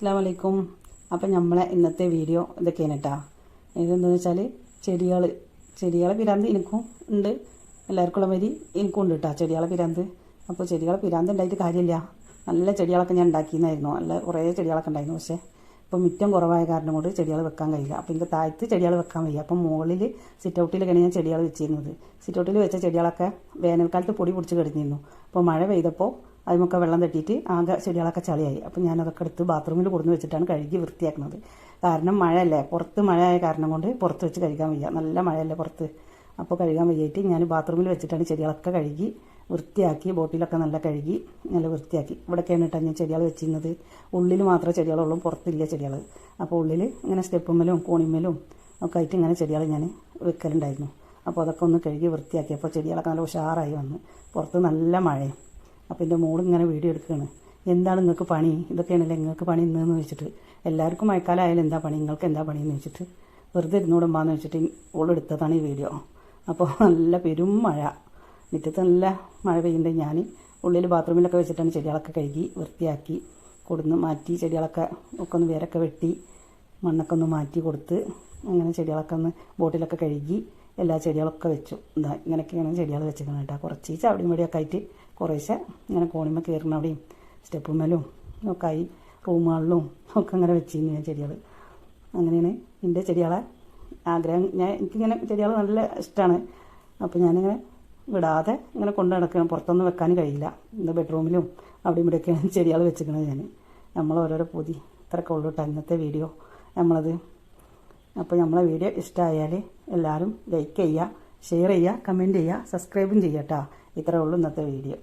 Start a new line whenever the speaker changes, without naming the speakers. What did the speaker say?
അസ്സലാമു അലൈക്കും. അപ്പം നമ്മളെ ഇന്നത്തെ വീഡിയോ ഇതൊക്കെയാണ് കേട്ടോ. ഇതെന്താണെന്ന് വെച്ചാൽ ചെടികൾ പിരാന്ത് എനിക്കും ഉണ്ട്, എല്ലാവർക്കുള്ള മാതിരി എനിക്കും ഉണ്ട് കേട്ടോ ചെടികളെ പിരാന്ത്. അപ്പോൾ ചെടികളെ പിരാന്ത് ഉണ്ടായിട്ട് കാര്യമില്ല. നല്ല ചെടികളൊക്കെ ഞാൻ ഉണ്ടാക്കിയെന്നായിരുന്നു, നല്ല കുറേ ചെടികളൊക്കെ ഉണ്ടായിരുന്നു. പക്ഷേ ഇപ്പോൾ മുറ്റം കുറവായ കാരണം കൊണ്ട് ചെടികൾ വെക്കാൻ കഴിയില്ല. അപ്പോൾ എനിക്ക് താഴത്ത് ചെടികൾ വെക്കാൻ വയ്യ. അപ്പം മുകളിൽ സിറ്റൗട്ടിലൊക്കെയാണ് ഞാൻ ചെടികൾ വെച്ചിരുന്നത്. സിറ്റൗട്ടിൽ വെച്ച ചെടികളൊക്കെ വേനൽക്കാലത്ത് പൊടി പിടിച്ച് കിടന്നിരുന്നു. അപ്പോൾ മഴ പെയ്തപ്പോൾ അതിമൊക്കെ വെള്ളം തട്ടിയിട്ട് ആകെ ചെടികളൊക്കെ ചളിയായി. അപ്പം ഞാനതൊക്കെ എടുത്ത് ബാത്റൂമിൽ കൊടുന്ന് വെച്ചിട്ടാണ് കഴുകി വൃത്തിയാക്കുന്നത്. കാരണം മഴയല്ലേ, പുറത്ത് മഴയായ കാരണം കൊണ്ട് പുറത്ത് വെച്ച് കഴുകാൻ വയ്യ, നല്ല മഴയല്ലേ പുറത്ത്. അപ്പോൾ കഴുകാൻ വയ്യായിട്ട് ഞാൻ ബാത്റൂമിൽ വെച്ചിട്ടാണ് ചെടികളൊക്കെ കഴുകി വൃത്തിയാക്കി, ബോട്ടിലൊക്കെ നല്ല കഴുകി നല്ല വൃത്തിയാക്കി. ഇവിടെയൊക്കെയാണ് കേട്ടോ ഞാൻ ചെടികൾ വെച്ചിരുന്നത്. ഉള്ളിൽ മാത്രമേ ചെടികളുള്ളൂ, പുറത്തില്ല ചെടികൾ. അപ്പോൾ ഉള്ളിൽ ഇങ്ങനെ സ്റ്റെപ്പുമ്മലും കോണിമ്മലും ഒക്കെ ആയിട്ട് ഇങ്ങനെ ചെടികൾ ഞാൻ വെക്കലുണ്ടായിരുന്നു. അപ്പോൾ അതൊക്കെ ഒന്ന് കഴുകി വൃത്തിയാക്കി. അപ്പോൾ ചെടികളൊക്കെ നല്ല ഉഷാറായി വന്ന്. പുറത്ത് നല്ല മഴയും. അപ്പോൾ എൻ്റെ മോൾ ഇങ്ങനെ വീഡിയോ എടുക്കുകയാണ്. എന്താണ് നിങ്ങൾക്ക് പണി, ഇതൊക്കെയാണല്ലേ നിങ്ങൾക്ക് പണി ഇന്നെന്ന് വെച്ചിട്ട്. എല്ലാവർക്കും മഴക്കാലം ആയാലും എന്താ പണി, നിങ്ങൾക്ക് എന്താ പണിയെന്ന് വെച്ചിട്ട് വെറുതെ ഇരുന്നൂടുമ്പാന്ന് വെച്ചിട്ട് ഓളെടുത്തതാണ് ഈ വീഡിയോ. അപ്പോൾ നല്ല പെരും മഴ, മുറ്റത്ത് നല്ല മഴ പെയ്യുന്നുണ്ട്. ഞാൻ ഉള്ളിൽ ബാത്റൂമിലൊക്കെ വെച്ചിട്ടാണ് ചെടികളൊക്കെ കഴുകി വൃത്തിയാക്കി കൊടുന്ന് മാറ്റി. ചെടികളൊക്കെ ഒക്കെ ഒന്ന് വേരൊക്കെ വെട്ടി മണ്ണൊക്കെ ഒന്ന് മാറ്റി കൊടുത്ത് അങ്ങനെ ചെടികളൊക്കെ ഒന്ന് ബോട്ടിലൊക്കെ കഴുകി എല്ലാ ചെടികളൊക്കെ വെച്ചു. എന്താ ഇങ്ങനെയൊക്കെയാണ് ചെടികൾ വെച്ചിരിക്കുന്നത് കേട്ടോ. കുറച്ച് അവിടെയും ഇവിടെയൊക്കെ ആയിട്ട് കുറേശ്ശെ ഇങ്ങനെ കോണിമ്മ കയറുന്ന അവിടെയും സ്റ്റെപ്പുമ്മലും ഒക്കെ ആയി റൂമുകളിലും ഒക്കെ അങ്ങനെ വെച്ചിരുന്നു ഞാൻ ചെടികൾ. അങ്ങനെയാണ് എൻ്റെ ചെടികളെ ആഗ്രഹം. എനിക്കിങ്ങനെ ചെടികൾ നല്ല ഇഷ്ടമാണ്. അപ്പോൾ ഞാനിങ്ങനെ വിടാതെ ഇങ്ങനെ കൊണ്ട് നടക്കണം. പുറത്തൊന്നും വെക്കാൻ കഴിയില്ല. എൻ്റെ ബെഡ്റൂമിലും അവിടെയും ഇവിടെയൊക്കെയാണ് ചെടികൾ വെച്ചിരിക്കുന്നത് ഞാൻ. നമ്മൾ ഓരോരോ പൂതി ഇത്രയൊക്കെ ഉള്ളൂ കേട്ടോ ഇന്നത്തെ വീഡിയോ നമ്മളത്. അപ്പോൾ നമ്മളെ വീഡിയോ ഇഷ്ടമായാൽ എല്ലാവരും ലൈക്ക് ചെയ്യുക, ഷെയർ ചെയ്യുക, കമൻറ്റ് ചെയ്യുക, സബ്സ്ക്രൈബും ചെയ്യുക കേട്ടോ. ഇത്രയേ ഉള്ളൂ ഇന്നത്തെ വീഡിയോ.